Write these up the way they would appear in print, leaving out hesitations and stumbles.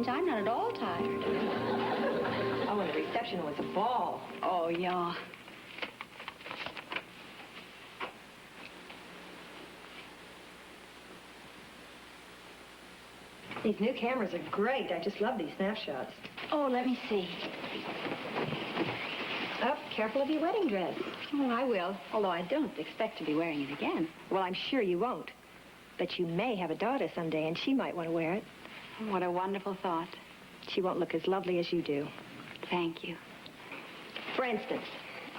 means I'm not at all tired. Oh, and the reception was a ball. Oh, yeah. These new cameras are great. I just love these snapshots. Oh, let me see. Oh, careful of your wedding dress. Oh, I will, although I don't expect to be wearing it again. Well, I'm sure you won't. But you may have a daughter someday, and she might want to wear it. What a wonderful thought. She won't look as lovely as you do. Thank you. For instance.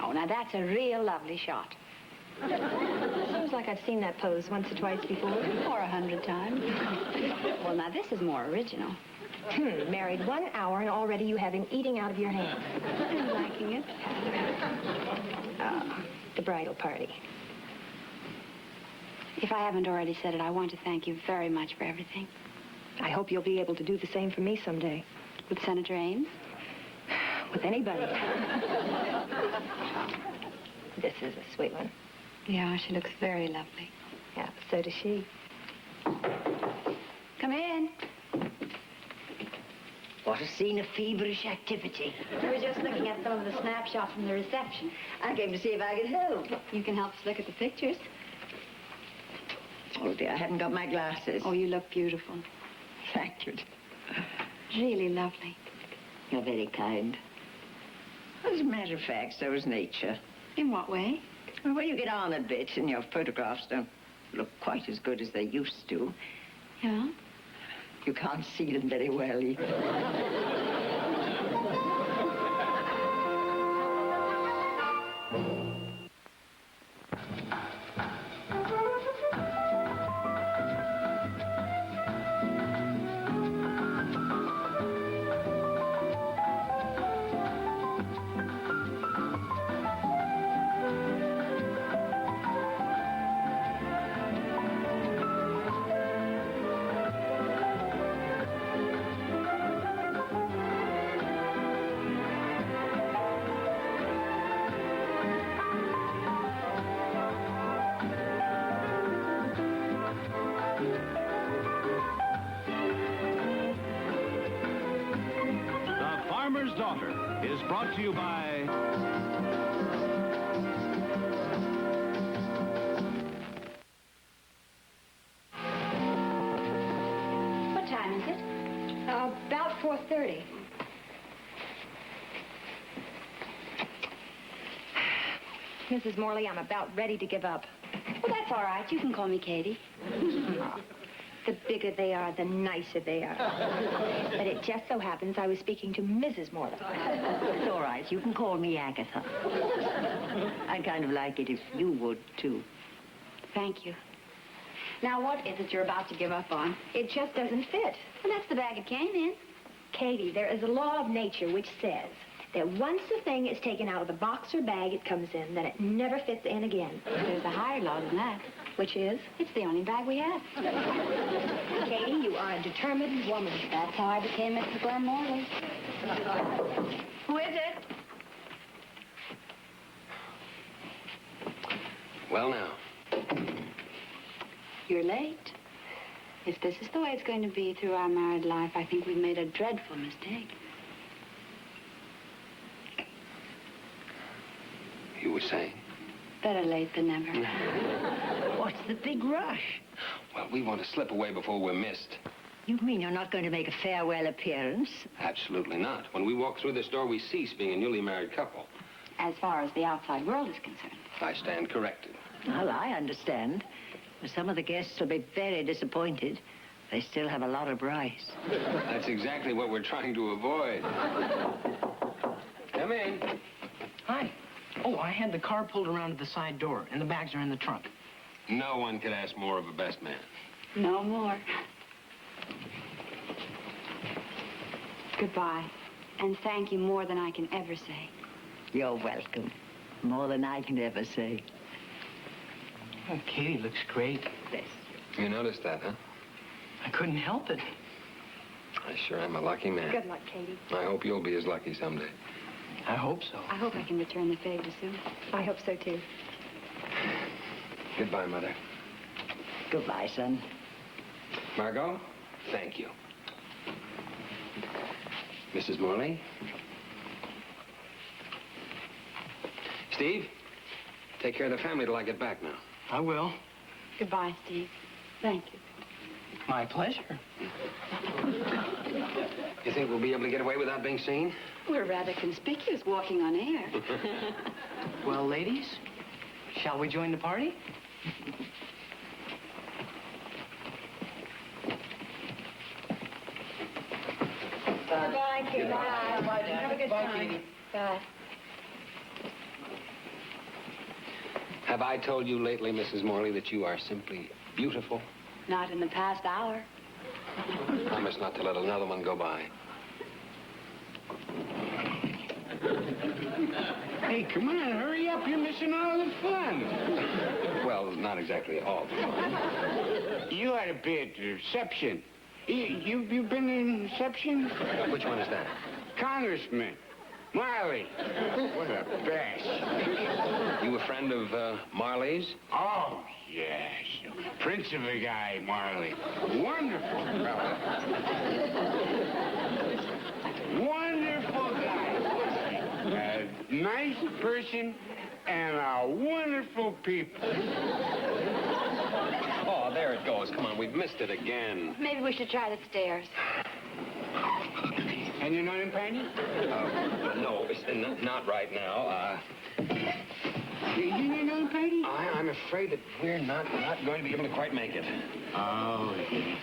Oh, now that's a real lovely shot. Seems like I've seen that pose once or twice before. Or 100 times. Well, now this is more original. Married 1 hour and already you have him eating out of your hand. I'm liking it. The bridal party. If I haven't already said it, I want to thank you very much for everything. I hope you'll be able to do the same for me someday. With Senator Ames? With anybody. This is a sweet one. Yeah, she looks very lovely. Yeah, so does she. Come in. What a scene of feverish activity. We were just looking at some of the snapshots from the reception. I came to see if I could help. You can help us look at the pictures. Oh, dear, I haven't got my glasses. Oh, you look beautiful. Thank you. Really lovely. You're very kind. As a matter of fact, so is nature. In what way? Well, when you get on a bit and your photographs don't look quite as good as they used to, Yeah? you can't see them very well either. Daughter is brought to you by... What time is it? About 4:30. Mrs. Morley, I'm about ready to give up. Well, that's all right. You can call me Katy. The bigger they are, the nicer they are. But it just so happens I was speaking to Mrs. Morley. It's all right. You can call me Agatha. I'd kind of like it if you would, too. Thank you. Now, what is it you're about to give up on? It just doesn't fit. Well, that's the bag it came in. Katy, there is a law of nature which says that once a thing is taken out of the box or bag it comes in, that it never fits in again. There's a higher law than that. Which is? It's the only bag we have. Katy, you are a determined woman. That's how I became Mrs. Glen Morley. Who is it? Well, now. You're late. If this is the way it's going to be through our married life, I think we've made a dreadful mistake. You were saying? Better late than never. What's the big rush? Well, we want to slip away before we're missed. You mean you're not going to make a farewell appearance? Absolutely not. When we walk through this door, we cease being a newly married couple. As far as the outside world is concerned. I stand corrected. Well, I understand. Some of the guests will be very disappointed. They still have a lot of rice. That's exactly what we're trying to avoid. Come in. Hi. Oh, I had the car pulled around to the side door, and the bags are in the trunk. No one could ask more of a best man. No more. Goodbye. And thank you more than I can ever say. You're welcome. More than I can ever say. Oh, Katy looks great. Yes. You noticed that, huh? I couldn't help it. I sure am a lucky man. Good luck, Katy. I hope you'll be as lucky someday. I hope so. I hope I can return the favor soon. I hope so, too. Goodbye, Mother. Goodbye, son. Margot, thank you. Mrs. Morley? Steve, take care of the family till I get back now. I will. Goodbye, Steve. Thank you. My pleasure. You think we'll be able to get away without being seen? We're rather conspicuous walking on air. Well, ladies, shall we join the party? Bye, Katie. Bye. Have a good Bye, time. Katie. Bye. Have I told you lately, Mrs. Morley, that you are simply beautiful? Not in the past hour. Promise not to let another one go by. Hey, come on, hurry up. You're missing all the fun. Well, not exactly all the fun. You had a bit, Reception. You've been in Reception? Which one is that? Congressman. Marley. What a bash. You a friend of Marley's? Oh, yes. Prince of a guy, Marley. Wonderful fella. Wonderful guy. A nice person and a wonderful people. Oh, there it goes. Come on, we've missed it again. Maybe we should try the stairs. And you're not in panic? No, not right now. You're not in panic? I'm afraid that we're not going to be able to quite make it. Oh, yes.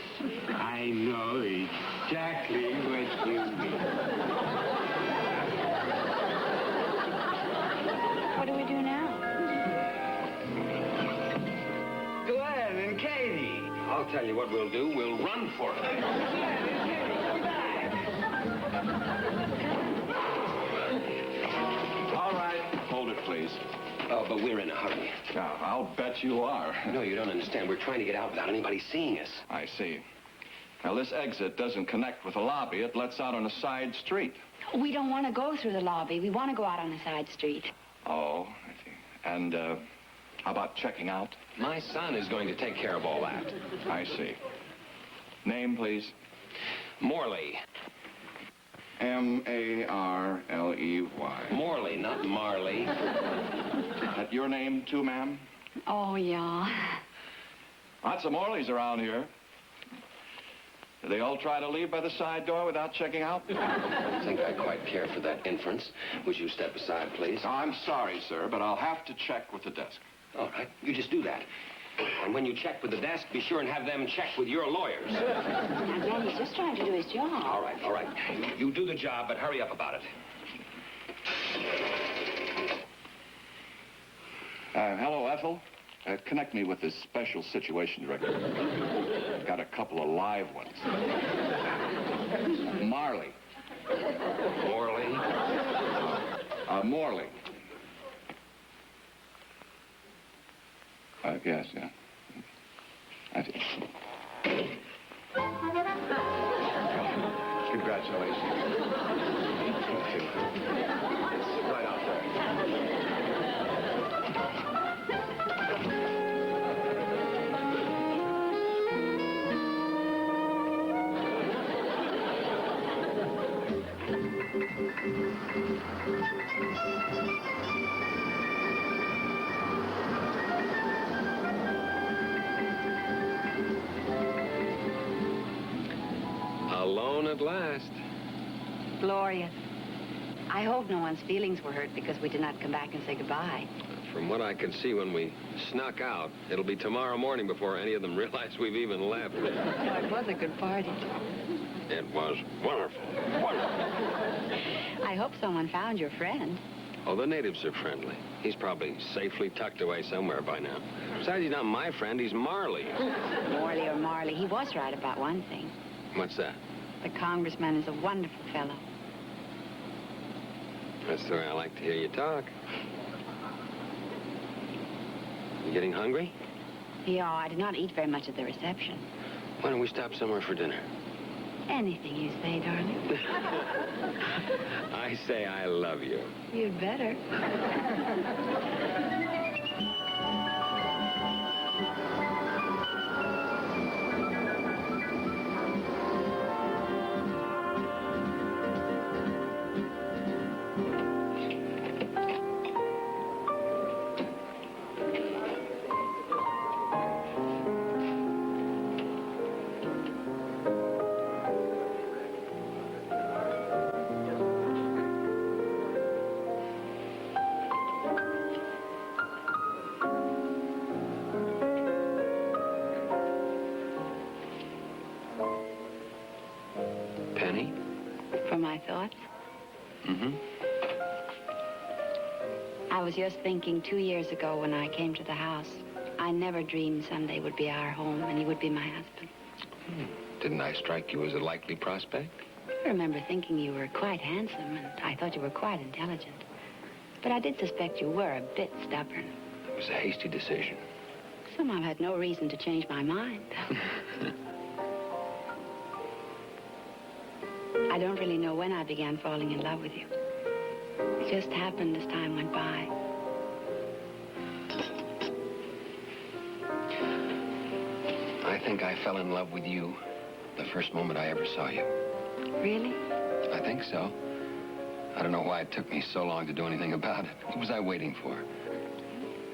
I know exactly what you mean. What do we do now? Glen and Katy. I'll tell you what we'll do. We'll run for it. All right, hold it, please. Oh, but we're in a hurry. Now, I'll bet you are. No, you don't understand. We're trying to get out without anybody seeing us. I see. Now, this exit doesn't connect with the lobby. It lets out on a side street. We don't want to go through the lobby. We want to go out on the side street. Oh, I see. And, how about checking out? My son is going to take care of all that. I see. Name, please. Morley. M-A-R-L-E-Y. Morley, not Marley. That your name, too, ma'am? Oh, yeah. Lots of Morleys around here. Do they all try to leave by the side door without checking out? I don't think I quite care for that inference. Would you step aside, please? Oh, I'm sorry, sir, but I'll have to check with the desk. All right, you just do that. And when you check with the desk, be sure and have them check with your lawyers. Now, Glenn, he's just trying to do his job. All right. You do the job, but hurry up about it. Hello, Ethel. Connect me with this special situation director. Got a couple of live ones. Marley. Morley. Morley. Yes, yeah. I see. Congratulations. It's right out there. Alone at last. Glorious. I hope no one's feelings were hurt because we did not come back and say goodbye. From what I can see when we snuck out, it'll be tomorrow morning before any of them realize we've even left. No, it was a good party. It was wonderful. Wonderful. I hope someone found your friend. Oh, the natives are friendly. He's probably safely tucked away somewhere by now. Besides, he's not my friend. He's Marley. Morley or Marley, he was right about one thing. What's that? The congressman is a wonderful fellow. That's the way I like to hear you talk. You getting hungry? Yeah, I did not eat very much at the reception. Why don't we stop somewhere for dinner? Anything you say, darling. I say I love you. You'd better. penny? For my thoughts? Mm-hmm. I was just thinking 2 years ago when I came to the house, I never dreamed someday would be our home and he would be my husband. Didn't I strike you as a likely prospect? I remember thinking you were quite handsome, and I thought you were quite intelligent. But I did suspect you were a bit stubborn. It was a hasty decision. Somehow I had no reason to change my mind. I don't really know when I began falling in love with you. It just happened as time went by. I think I fell in love with you the first moment I ever saw you. Really? I think so. I don't know why it took me so long to do anything about it. What was I waiting for?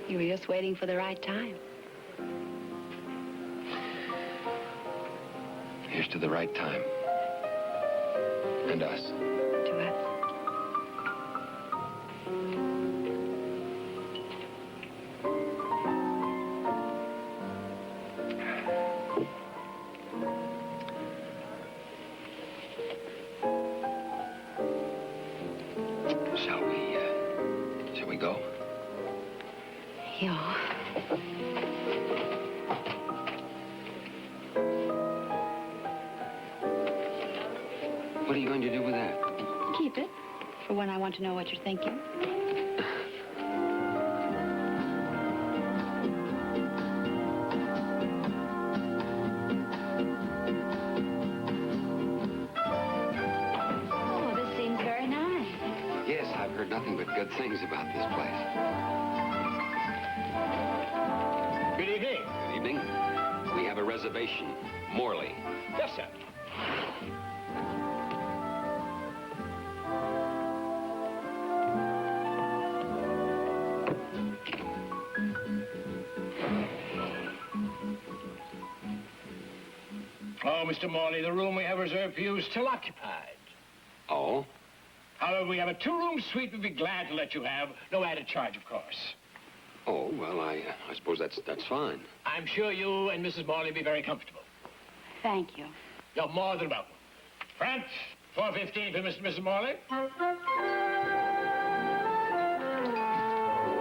You were just waiting for the right time. Here's to the right time. And us. To us. Shall we go? Yeah. What are you going to do with that? Keep it for when I want to know what you're thinking. Oh, this seems very nice. Yes, I've heard nothing but good things about this place. Good evening. Good evening. We have a reservation. Morley. Yes, sir. Oh, Mr. Morley, the room we have reserved for you is still occupied. Oh? However, we have a two-room suite we'd be glad to let you have. No added charge, of course. Oh, well, I suppose that's fine. I'm sure you and Mrs. Morley will be very comfortable. Thank you. You're more than welcome. Front, 4:15 for Mr. and Mrs. Morley.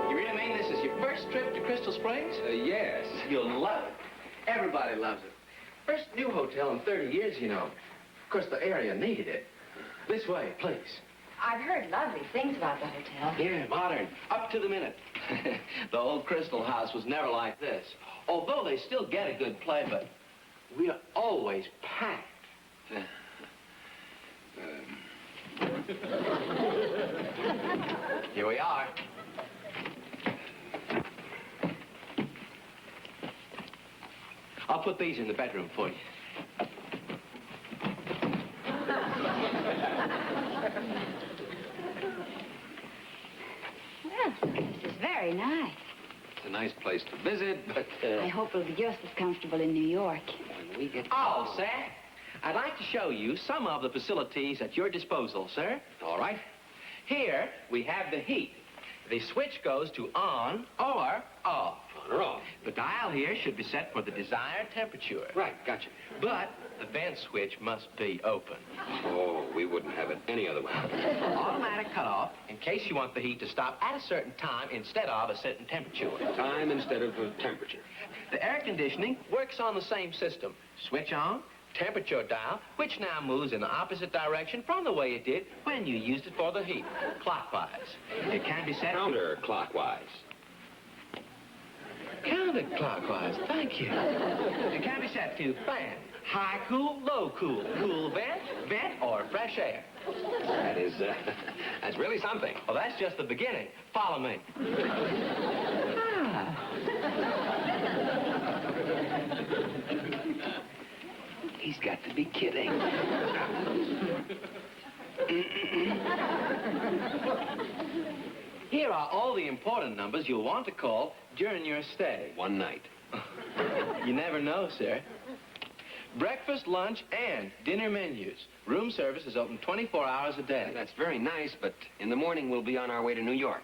You really mean this is your first trip to Crystal Springs? Yes. You'll love it. Everybody loves it. First new hotel in 30 years, you know. Of course, the area needed it. This way, please. I've heard lovely things about the hotel. Yeah, modern. Up to the minute. The old Crystal House was never like this. Although they still get a good play, but we are always packed. Here we are. I'll put these in the bedroom for you. Well, this is very nice. It's a nice place to visit, but, I hope it'll be just as comfortable in New York. when we get... Oh, sir, I'd like to show you some of the facilities at your disposal, sir. All right. Here, we have the heat. The switch goes to on or off. On or off. The dial here should be set for the desired temperature. Right, gotcha. But the vent switch must be open. Oh, we wouldn't have it any other way. Automatic cutoff in case you want the heat to stop at a certain time instead of a certain temperature. Time instead of temperature. The air conditioning works on the same system. Switch on, temperature dial, which now moves in the opposite direction from the way it did when you used it for the heat, clockwise. It can be set... Counterclockwise. Counterclockwise, thank you. It can be set to fan, high cool, low cool, cool vent, or fresh air. That is, that's really something. Well, that's just the beginning. Follow me. He's got to be kidding. Here are all the important numbers you'll want to call during your stay. One night. You never know, sir. Breakfast, lunch, and dinner menus. Room service is open 24 hours a day. That's very nice, but in the morning we'll be on our way to New York.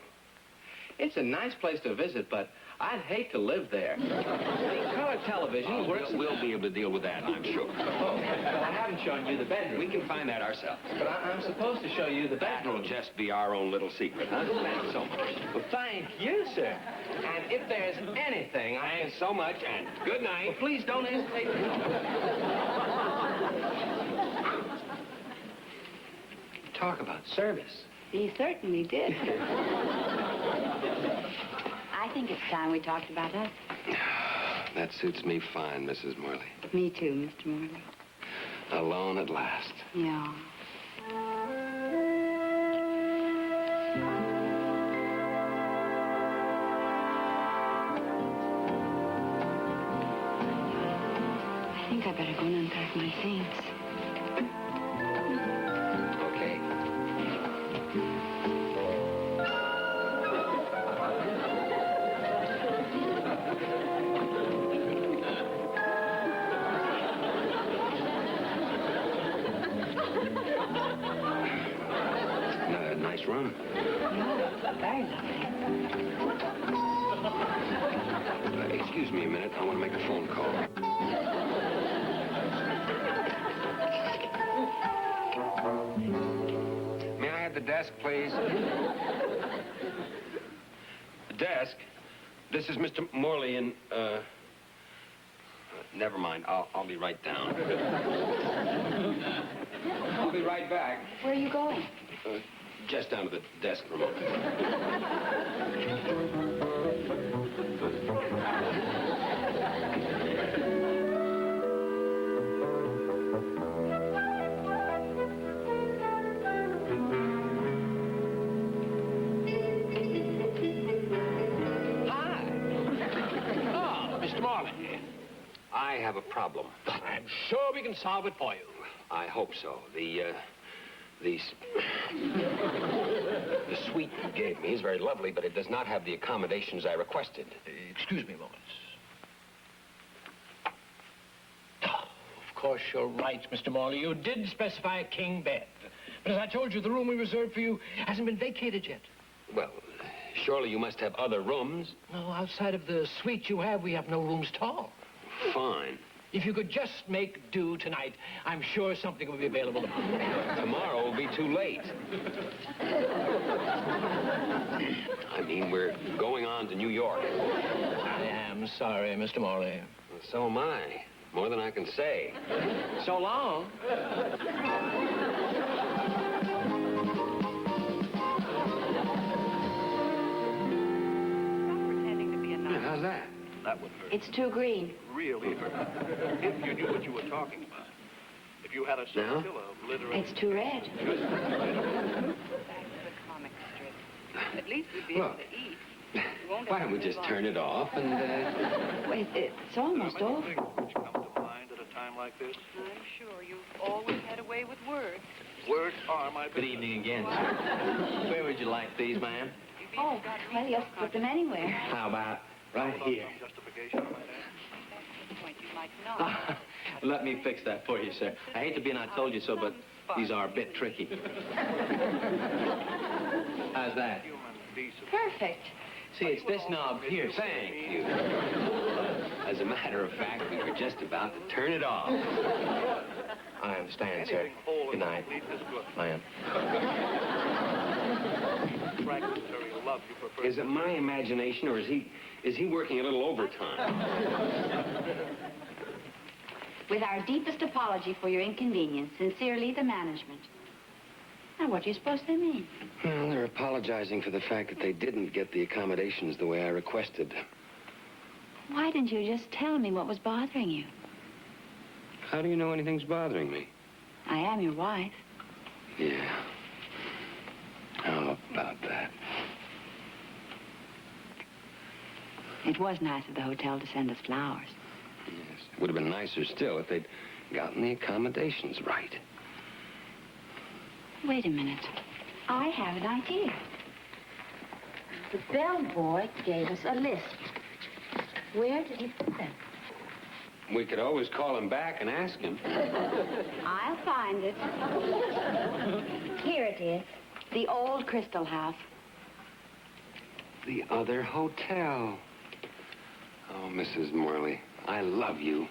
It's a nice place to visit, but I'd hate to live there. The colored television works... We'll be able to deal with that, I'm sure. Oh, well, I haven't shown you the bedroom. We can find that ourselves. But I'm supposed to show you the bedroom. That'll just be our own little secret, huh? Thanks so much. Well, thank you, sir. And if there's anything Thanks so much, and good night. Well, please don't hesitate to... Talk about service. He certainly did. I think it's time we talked about us. That suits me fine, Mrs. Morley. Me too, Mr. Morley. Alone at last. Yeah. I think I better go and unpack my things. Okay. Nice room. Yeah, very lovely. Excuse me a minute. I want to make a phone call. May I have the desk, please? The desk? This is Mr. Morley and, never mind. I'll be right down. I'll be right back. Where are you going? Just down to the desk for a moment. Hi. Oh, Mr. Morley. I have a problem. I'm sure we can solve it for you. I hope so. The suite you gave me is very lovely, but it does not have the accommodations I requested. Excuse me a moment. Oh, of course, you're right, Mr. Morley. You did specify a king bed. But as I told you, the room we reserved for you hasn't been vacated yet. Well, surely you must have other rooms. No, outside of the suite you have, we have no rooms at all. Fine. If you could just make do tonight, I'm sure something will be available tomorrow. Tomorrow will be too late. I mean, we're going on to New York. I am sorry, Mr. Morley. So am I. More than I can say. So long. How's that? That would hurt. It's too green. Really hurt. If you knew what you were talking about. If you had a scintilla of literary... It's too red. Back to the comic strip. At least we'd be able Look. to eat. We won't Why have don't we to just live turn it off and, Wait, it's almost There are over. many things which come to mind at a time like this. I'm sure you've always had a way with words. Words are my Good business. evening again, sir. Where would you like these, ma'am? You've Oh, even got well, you have to put them anywhere. How about right Without here? some justification, I might add. That's the point. You might not. Let me fix that for you, sir. I hate to be not told you so, but these are a bit tricky. How's that? Human decency. Perfect. See, it's this knob here. thank you. As a matter of fact, we were just about to turn it off. I understand, sir. Anything whole Good and night, complete is good. ma'am. Fragmentary love you prefer. Is it my imagination, or is he working a little overtime? With our deepest apology for your inconvenience, sincerely, the management. Now, what do you suppose they mean? Well, they're apologizing for the fact that they didn't get the accommodations the way I requested. Why didn't you just tell me what was bothering you? How do you know anything's bothering me? I am your wife. Yeah. How about that? It was nice of the hotel to send us flowers. Yes. It would have been nicer still if they'd gotten the accommodations right. Wait a minute. I have an idea. The bellboy gave us a list. Where did he put them? We could always call him back and ask him. I'll find it. Here it is. The old Crystal House. The other hotel. Oh, Mrs. Morley, I love you.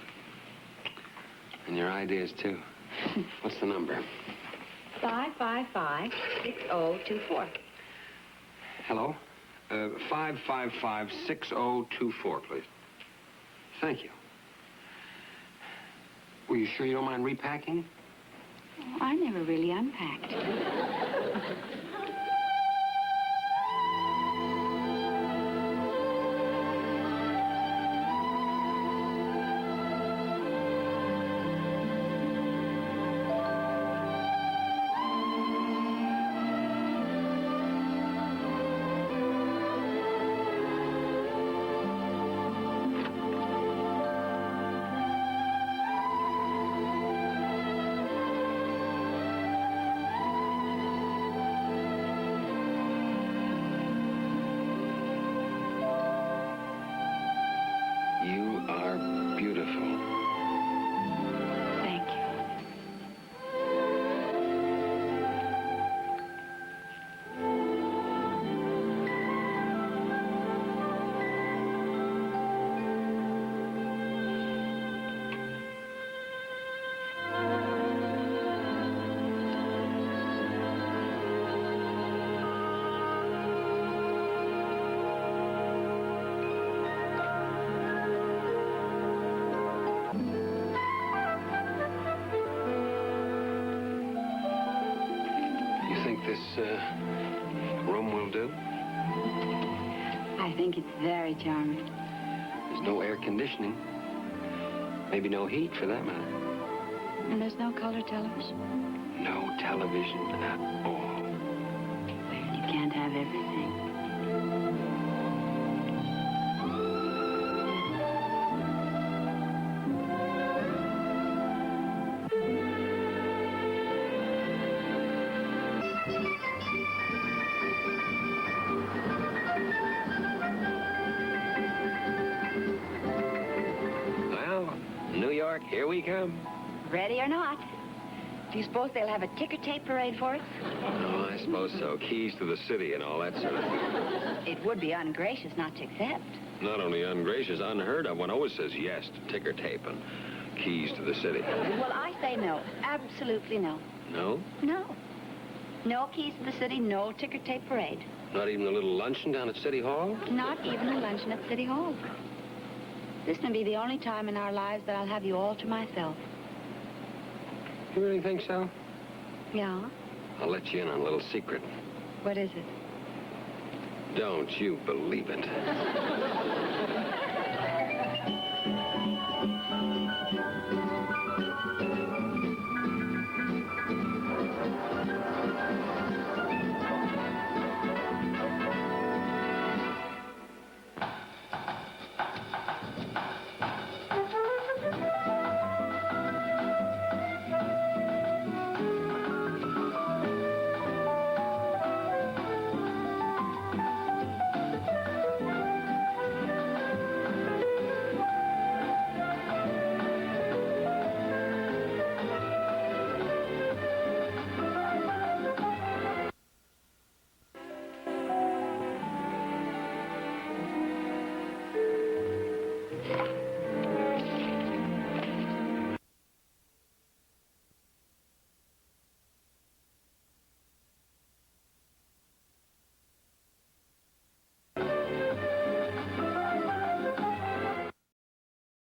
And your ideas, too. What's the number? 555-6024. Hello? 555-6024, please. Thank you. Were you sure you don't mind repacking? Oh, I never really unpacked. You are beautiful. Thank you. You think this room will do? I think it's very charming. There's no air conditioning. Maybe no heat, for that matter. And there's no color television. No television at all. Well, you can't have everything. Well, New York, here we come. Ready or not? Do you suppose they'll have a ticker tape parade for us? Oh, I suppose so. Keys to the city and all that sort of thing. It would be ungracious not to accept. Not only ungracious, unheard of. One always says yes to ticker tape and keys to the city. Well, I say no. Absolutely no. No? No. No keys to the city, no ticker tape parade. Not even a little luncheon down at City Hall? Not even a luncheon at City Hall. This may be the only time in our lives that I'll have you all to myself. You really think so? Yeah? I'll let you in on a little secret. What is it? Don't you believe it.